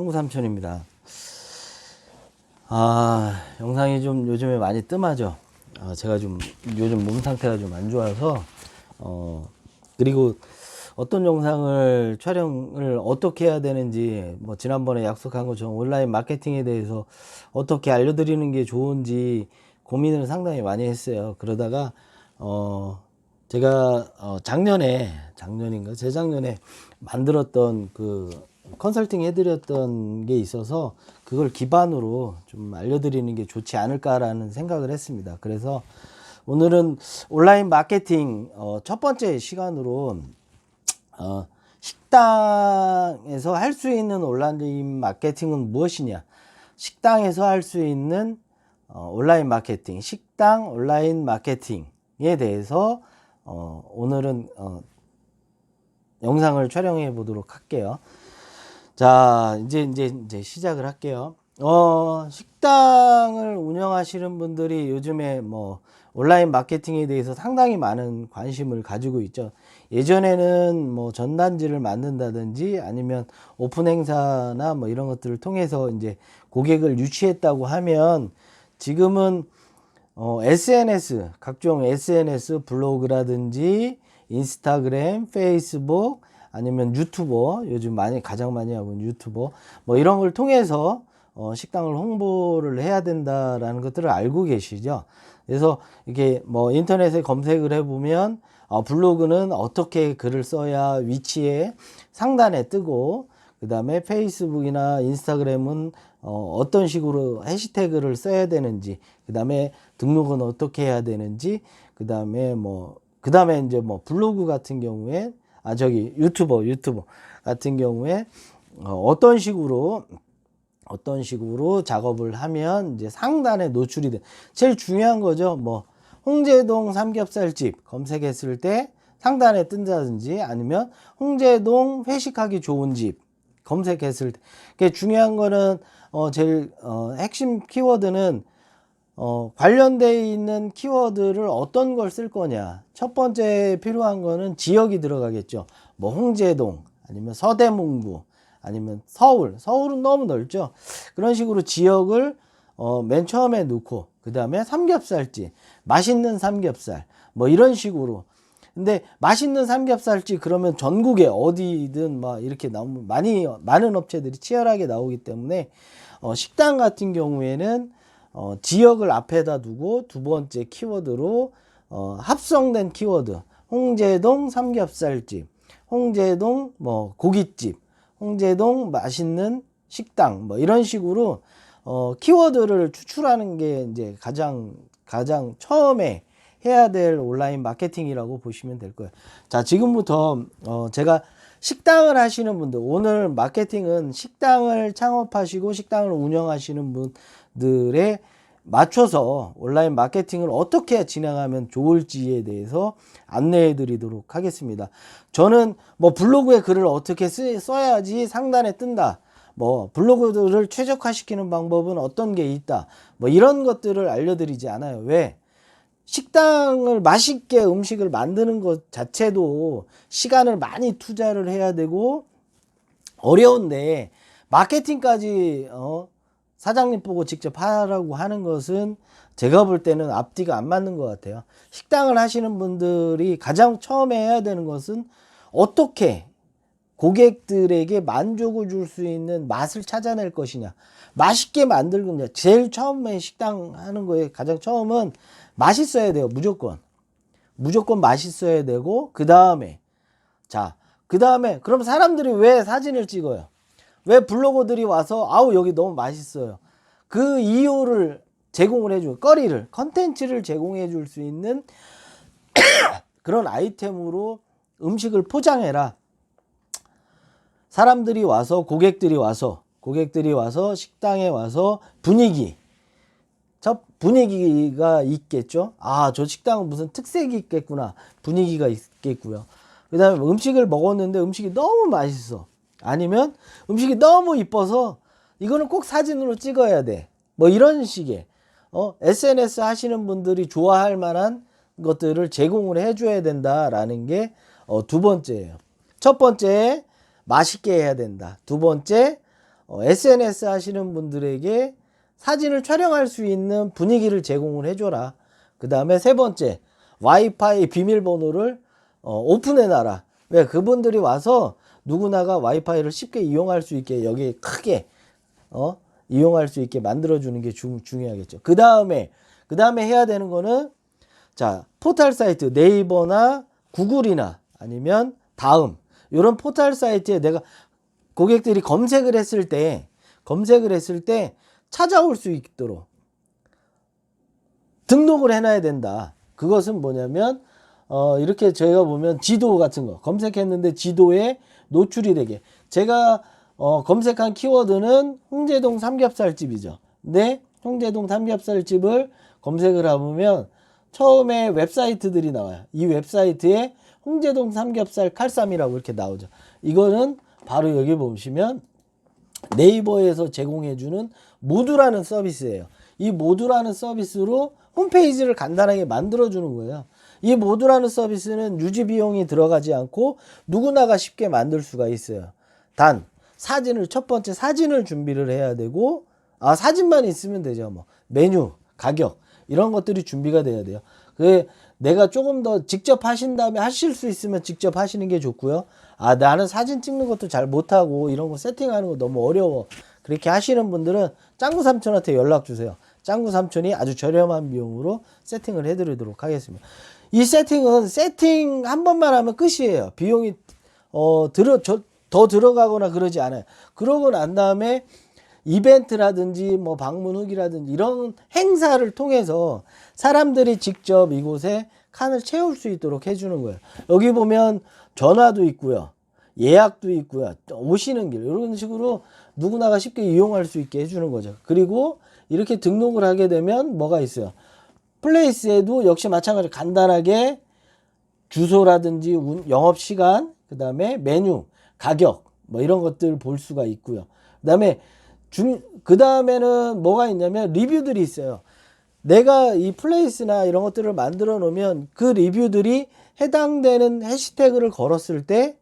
짱구 삼촌입니다. 영상이 좀 요즘에 많이 뜸하죠. 제가 좀 요즘 몸 상태가 좀 안 좋아서 그리고 어떤 영상을 촬영을 어떻게 해야 되는지, 뭐 지난번에 약속한 것처럼 온라인 마케팅에 대해서 어떻게 알려드리는 게 좋은지 고민을 상당히 많이 했어요. 그러다가 제가 작년인가 재작년에 만들었던 그 컨설팅 해드렸던 게 있어서 그걸 기반으로 좀 알려드리는 게 좋지 않을까라는 생각을 했습니다. 그래서 오늘은 온라인 마케팅 첫 번째 시간으로 식당에서 할 수 있는 온라인 마케팅은 무엇이냐, 식당에서 할 수 있는 온라인 마케팅, 식당 온라인 마케팅에 대해서 오늘은 영상을 촬영해 보도록 할게요. 자, 이제 시작을 할게요. 식당을 운영하시는 분들이 요즘에 뭐 온라인 마케팅에 대해서 상당히 많은 관심을 가지고 있죠. 예전에는 뭐 전단지를 만든다든지 아니면 오픈 행사나 뭐 이런 것들을 통해서 이제 고객을 유치했다고 하면, 지금은 SNS, 각종 SNS, 블로그라든지 인스타그램, 페이스북, 아니면 유튜버, 요즘 가장 많이 하고 있는 유튜버, 뭐 이런 걸 통해서 식당을 홍보를 해야 된다라는 것들을 알고 계시죠. 그래서 이게 뭐 인터넷에 검색을 해보면 블로그는 어떻게 글을 써야 위치에 상단에 뜨고, 그 다음에 페이스북이나 인스타그램은 어떤 식으로 해시태그를 써야 되는지, 그 다음에 등록은 어떻게 해야 되는지, 그 다음에 이제 뭐 블로그 같은 경우에 유튜버 같은 경우에 어떤 식으로 작업을 하면 이제 상단에 노출이 돼. 제일 중요한 거죠. 뭐 홍제동 삼겹살집 검색했을 때 상단에 뜬다든지, 아니면 홍제동 회식하기 좋은 집 검색했을 때. 그게 중요한 거는 제일 핵심 키워드는 관련되어 있는 키워드를 어떤 걸 쓸 거냐. 첫 번째 필요한 거는 지역이 들어가겠죠. 뭐 홍제동, 아니면 서대문구, 아니면 서울은 너무 넓죠. 그런 식으로 지역을 맨 처음에 넣고, 그 다음에 삼겹살집, 맛있는 삼겹살, 뭐 이런 식으로. 근데 맛있는 삼겹살집 그러면 전국에 어디든 막 이렇게 나오면 많은 업체들이 치열하게 나오기 때문에 식당 같은 경우에는 지역을 앞에다 두고 두 번째 키워드로 합성된 키워드, 홍제동 삼겹살집, 홍제동 뭐 고깃집, 홍제동 맛있는 식당, 뭐 이런 식으로 키워드를 추출하는 게 이제 가장 처음에 해야 될 온라인 마케팅이라고 보시면 될 거예요. 자, 지금부터 제가 식당을 하시는 분들, 오늘 마케팅은 식당을 창업하시고 식당을 운영하시는 분들에 맞춰서 온라인 마케팅을 어떻게 진행하면 좋을지에 대해서 안내해 드리도록 하겠습니다. 저는 뭐 블로그에 글을 어떻게 써야지 상단에 뜬다, 뭐 블로그를 최적화시키는 방법은 어떤 게 있다, 뭐 이런 것들을 알려드리지 않아요. 왜? 식당을 맛있게 음식을 만드는 것 자체도 시간을 많이 투자를 해야 되고 어려운데, 마케팅까지 사장님 보고 직접 하라고 하는 것은 제가 볼 때는 앞뒤가 안 맞는 것 같아요. 식당을 하시는 분들이 가장 처음에 해야 되는 것은 어떻게 고객들에게 만족을 줄 수 있는 맛을 찾아낼 것이냐, 맛있게 만들고. 제일 처음에 식당 하는 거에 가장 처음은 맛있어야 돼요. 무조건 맛있어야 되고, 그 다음에 그럼 사람들이 왜 사진을 찍어요? 왜 블로거들이 와서 여기 너무 맛있어요? 그 이유를 제공을 해줘. 컨텐츠를 제공해 줄 수 있는 그런 아이템으로 음식을 포장해라. 사람들이 와서, 고객들이 와서 식당에 와서 분위기가 있겠죠. 저 식당은 무슨 특색이 있겠구나, 분위기가 있겠고요. 그 다음에 음식을 먹었는데 음식이 너무 맛있어, 아니면 음식이 너무 이뻐서 이거는 꼭 사진으로 찍어야 돼, 뭐 이런 식의 SNS 하시는 분들이 좋아할 만한 것들을 제공을 해줘야 된다라는 게 두 번째예요. 첫 번째, 맛있게 해야 된다. 두 번째, SNS 하시는 분들에게 사진을 촬영할 수 있는 분위기를 제공을 해줘라. 그 다음에 세 번째, 와이파이 비밀번호를 오픈해놔라. 왜? 그분들이 와서 누구나가 와이파이를 쉽게 이용할 수 있게 여기 크게 이용할 수 있게 만들어주는 게 중요하겠죠. 그 다음에 해야 되는 거는 자, 포털 사이트 네이버나 구글이나 아니면 다음 이런 포털 사이트에 내가 고객들이 검색을 했을 때 찾아올 수 있도록 등록을 해놔야 된다. 그것은 뭐냐면 이렇게 저희가 보면 지도 같은 거 검색했는데 지도에 노출이 되게 제가 검색한 키워드는 홍제동 삼겹살집이죠. 근데 홍제동 삼겹살집을 검색을 해보면 처음에 웹사이트들이 나와요. 이 웹사이트에 홍제동 삼겹살 칼쌈이라고 이렇게 나오죠. 이거는 바로 여기 보시면 네이버에서 제공해주는 모두라는 서비스예요. 이 모두라는 서비스로 홈페이지를 간단하게 만들어주는 거예요. 이 모두라는 서비스는 유지 비용이 들어가지 않고 누구나가 쉽게 만들 수가 있어요. 단 첫 번째 사진을 준비를 해야 되고 사진만 있으면 되죠. 뭐 메뉴, 가격 이런 것들이 준비가 돼야 돼요. 내가 조금 더 직접 하신 다음에 하실 수 있으면 직접 하시는 게 좋고요. 나는 사진 찍는 것도 잘 못하고 이런 거 세팅하는 거 너무 어려워. 그렇게 하시는 분들은 짱구 삼촌한테 연락 주세요. 짱구 삼촌이 아주 저렴한 비용으로 세팅을 해드리도록 하겠습니다. 이 세팅 한 번만 하면 끝이에요. 비용이 더 들어가거나 그러지 않아요. 그러고 난 다음에 이벤트라든지 뭐 방문 후기라든지 이런 행사를 통해서 사람들이 직접 이곳에 칸을 채울 수 있도록 해주는 거예요. 여기 보면 전화도 있고요. 예약도 있고요. 오시는 길 이런 식으로 누구나가 쉽게 이용할 수 있게 해주는 거죠. 그리고 이렇게 등록을 하게 되면 뭐가 있어요. 플레이스에도 역시 마찬가지로 간단하게 주소라든지 영업시간 그 다음에 메뉴 가격 뭐 이런 것들 볼 수가 있고요. 그 다음에는 뭐가 있냐면 리뷰들이 있어요. 내가 이 플레이스나 이런 것들을 만들어 놓으면 그 리뷰들이 해당되는 해시태그를 걸었을 때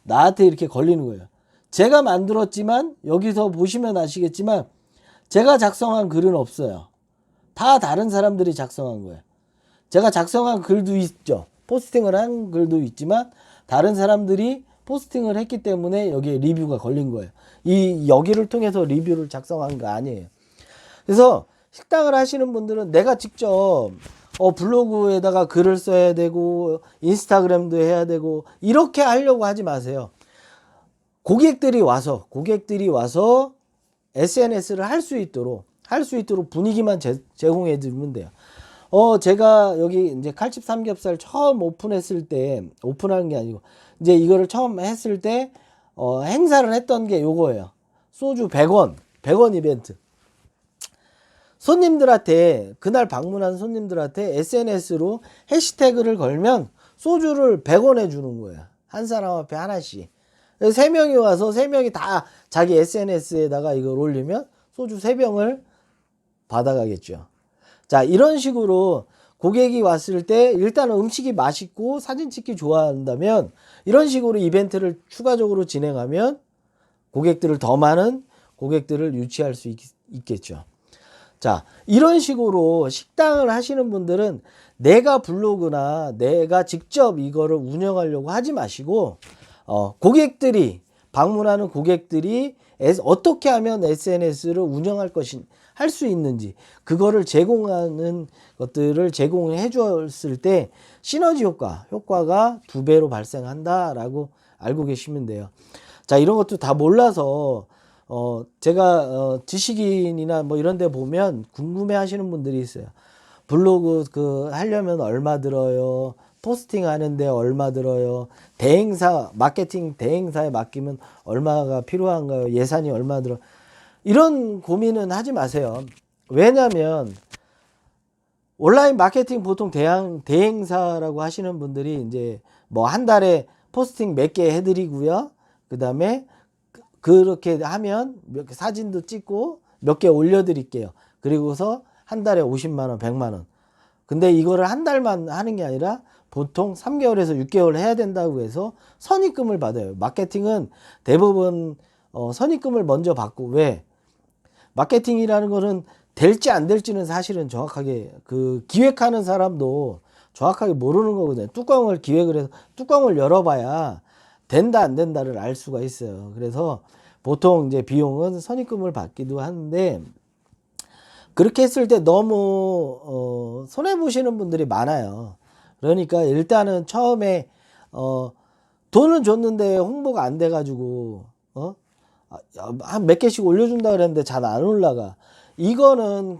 나한테 이렇게 걸리는 거예요. 제가 만들었지만 여기서 보시면 아시겠지만 제가 작성한 글은 없어요. 다 다른 사람들이 작성한 거예요. 제가 작성한 글도 있죠. 포스팅을 한 글도 있지만 다른 사람들이 포스팅을 했기 때문에 여기에 리뷰가 걸린 거예요. 여기를 통해서 리뷰를 작성한 거 아니에요. 그래서 식당을 하시는 분들은 내가 직접 블로그에다가 글을 써야 되고 인스타그램도 해야 되고 이렇게 하려고 하지 마세요. 고객들이 와서 SNS를 할 수 있도록 분위기만 제공해 주면 돼요. 제가 여기 이제 칼집 삼겹살 처음 오픈했을 때 오픈한 게 아니고 이제 이거를 처음 했을 때 행사를 했던 게 요거예요. 소주 100원 이벤트. 손님들한테 그날 방문한 손님들한테 SNS로 해시태그를 걸면 소주를 100원에 주는 거예요. 한 사람 앞에 하나씩. 3명이 와서 3명이 다 자기 SNS에다가 이걸 올리면 소주 3병을 받아가겠죠. 자, 이런 식으로 고객이 왔을 때 일단은 음식이 맛있고 사진 찍기 좋아한다면 이런 식으로 이벤트를 추가적으로 진행하면 더 많은 고객들을 유치할 수 있겠죠. 자, 이런 식으로 식당을 하시는 분들은 내가 블로그나 내가 직접 이거를 운영하려고 하지 마시고 방문하는 고객들이 어떻게 하면 SNS를 운영할 할 수 있는지 그거를 제공하는 것들을 제공해 줬을 때 시너지 효과가 2배로 발생한다라고 알고 계시면 돼요. 자, 이런 것도 다 몰라서 제가 지식인이나 뭐 이런 데 보면 궁금해 하시는 분들이 있어요. 블로그 하려면 얼마 들어요? 포스팅 하는데 얼마 들어요? 마케팅 대행사에 맡기면 얼마가 필요한가요? 예산이 얼마 들어? 이런 고민은 하지 마세요. 왜냐면 온라인 마케팅 보통 대행사라고 하시는 분들이 이제 뭐 한 달에 포스팅 몇 개 해드리고요. 그 다음에 그렇게 하면 사진도 찍고 몇 개 올려드릴게요. 그리고서 한 달에 50만 원, 100만 원. 근데 이거를 한 달만 하는 게 아니라 보통 3개월에서 6개월 해야 된다고 해서 선입금을 받아요. 마케팅은 대부분 선입금을 먼저 받고, 왜? 마케팅이라는 거는 될지 안 될지는 사실은 정확하게 그 기획하는 사람도 정확하게 모르는 거거든요. 뚜껑을 기획을 해서 뚜껑을 열어봐야 된다 안 된다를 알 수가 있어요. 그래서 보통 이제 비용은 선입금을 받기도 하는데, 그렇게 했을 때 너무 손해 보시는 분들이 많아요. 그러니까 일단은 처음에 돈은 줬는데 홍보가 안 돼가지고 한 몇 개씩 올려준다 그랬는데 잘 안 올라가. 이거는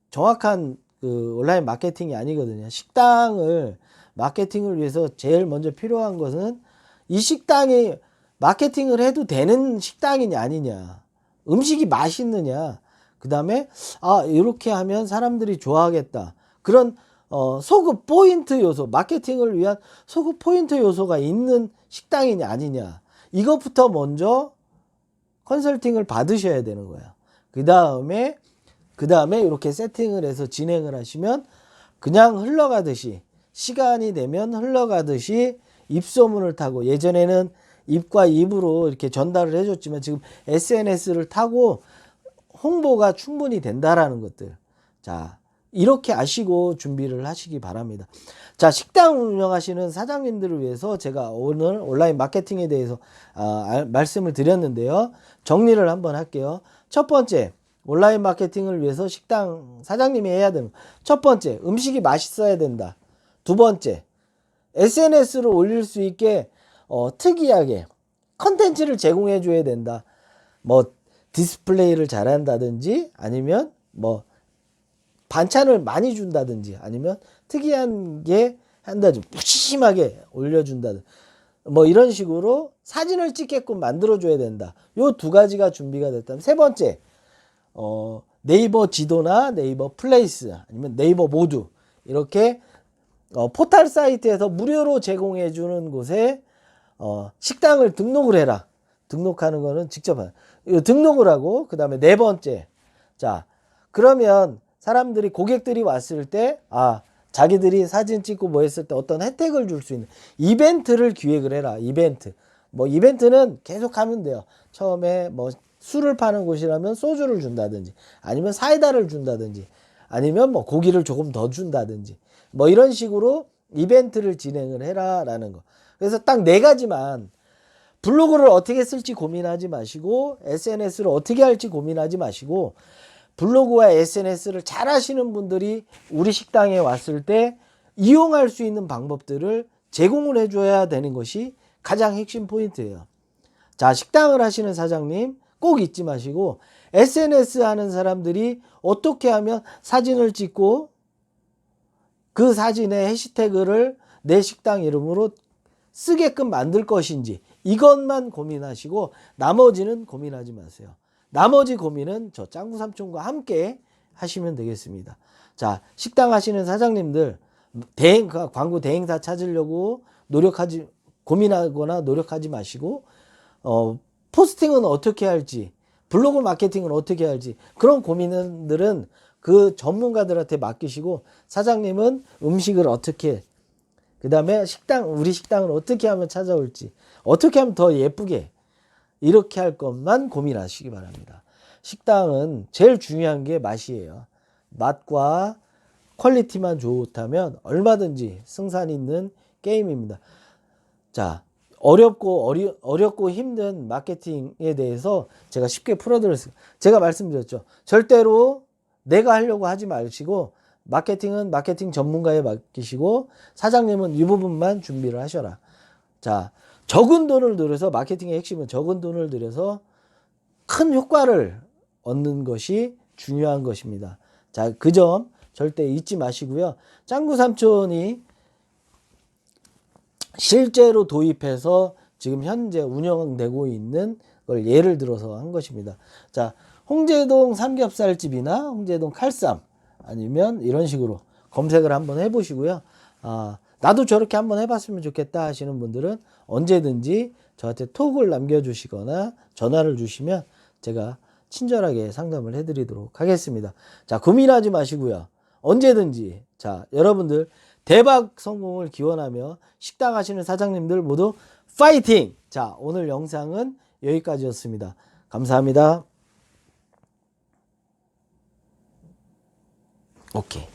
정확한 그 온라인 마케팅이 아니거든요. 식당을 마케팅을 위해서 제일 먼저 필요한 것은 이 식당이 마케팅을 해도 되는 식당이냐 아니냐, 음식이 맛있느냐, 그 다음에 이렇게 하면 사람들이 좋아하겠다, 그런 소급 포인트 요소, 마케팅을 위한 소급 포인트 요소가 있는 식당이냐 아니냐, 이것부터 먼저 컨설팅을 받으셔야 되는 거예요. 그 다음에 이렇게 세팅을 해서 진행을 하시면 그냥 흘러가듯이, 시간이 되면 흘러가듯이 입소문을 타고, 예전에는 입과 입으로 이렇게 전달을 해줬지만 지금 SNS를 타고 홍보가 충분히 된다라는 것들. 자, 이렇게 아시고 준비를 하시기 바랍니다. 자, 식당 운영하시는 사장님들을 위해서 제가 오늘 온라인 마케팅에 대해서 말씀을 드렸는데요. 정리를 한번 할게요. 첫 번째, 온라인 마케팅을 위해서 식당 사장님이 해야 되는 첫 번째, 음식이 맛있어야 된다. 두 번째, SNS로 올릴 수 있게 특이하게 컨텐츠를 제공해 줘야 된다. 뭐 디스플레이를 잘한다든지, 아니면 뭐 반찬을 많이 준다든지, 아니면 특이한 게 한다든지, 푸짐하게 올려준다든지, 뭐 이런 식으로 사진을 찍게끔 만들어줘야 된다. 요 두 가지가 준비가 됐다면, 세 번째, 네이버 지도나 네이버 플레이스, 아니면 네이버 모두, 이렇게 포털 사이트에서 무료로 제공해주는 곳에 식당을 등록을 해라. 등록하는 거는 직접 등록을 하고, 그 다음에 네 번째, 자, 그러면 사람들이, 고객들이 왔을 때 자기들이 사진 찍고 뭐 했을 때 어떤 혜택을 줄 수 있는 이벤트를 기획을 해라. 이벤트. 뭐 이벤트는 계속 하면 돼요. 처음에 뭐 술을 파는 곳이라면 소주를 준다든지, 아니면 사이다를 준다든지, 아니면 뭐 고기를 조금 더 준다든지, 뭐 이런 식으로 이벤트를 진행을 해라라는 거. 그래서 딱 네 가지만, 블로그를 어떻게 쓸지 고민하지 마시고, SNS를 어떻게 할지 고민하지 마시고, 블로그와 SNS를 잘 하시는 분들이 우리 식당에 왔을 때 이용할 수 있는 방법들을 제공을 해줘야 되는 것이 가장 핵심 포인트예요. 자, 식당을 하시는 사장님 꼭 잊지 마시고, SNS 하는 사람들이 어떻게 하면 사진을 찍고 그 사진에 해시태그를 내 식당 이름으로 쓰게끔 만들 것인지, 이것만 고민하시고 나머지는 고민하지 마세요. 나머지 고민은 저 짱구 삼촌과 함께 하시면 되겠습니다. 자, 식당 하시는 사장님들, 광고 대행사 찾으려고 고민하거나 노력하지 마시고, 포스팅은 어떻게 할지, 블로그 마케팅은 어떻게 할지, 그런 고민들은 그 전문가들한테 맡기시고, 사장님은 음식을 어떻게, 그 다음에 우리 식당을 어떻게 하면 찾아올지, 어떻게 하면 더 예쁘게, 이렇게 할 것만 고민하시기 바랍니다. 식당은 제일 중요한 게 맛이에요. 맛과 퀄리티만 좋다면 얼마든지 승산 있는 게임입니다. 자, 어렵고 힘든 마케팅에 대해서 제가 쉽게 풀어드렸습니다. 제가 말씀드렸죠. 절대로 내가 하려고 하지 마시고, 마케팅은 마케팅 전문가에 맡기시고, 사장님은 이 부분만 준비를 하셔라. 자, 적은 돈을 들여서, 마케팅의 핵심은 적은 돈을 들여서 큰 효과를 얻는 것이 중요한 것입니다. 자, 그 점 절대 잊지 마시고요. 짱구 삼촌이 실제로 도입해서 지금 현재 운영되고 있는 걸 예를 들어서 한 것입니다. 자, 홍제동 삼겹살집이나 홍제동 칼쌈, 아니면 이런 식으로 검색을 한번 해보시고요. 나도 저렇게 한번 해봤으면 좋겠다 하시는 분들은 언제든지 저한테 톡을 남겨주시거나 전화를 주시면 제가 친절하게 상담을 해드리도록 하겠습니다. 자, 고민하지 마시고요. 언제든지, 자, 여러분들 대박 성공을 기원하며 식당 하시는 사장님들 모두 파이팅! 자, 오늘 영상은 여기까지였습니다. 감사합니다. 오케이.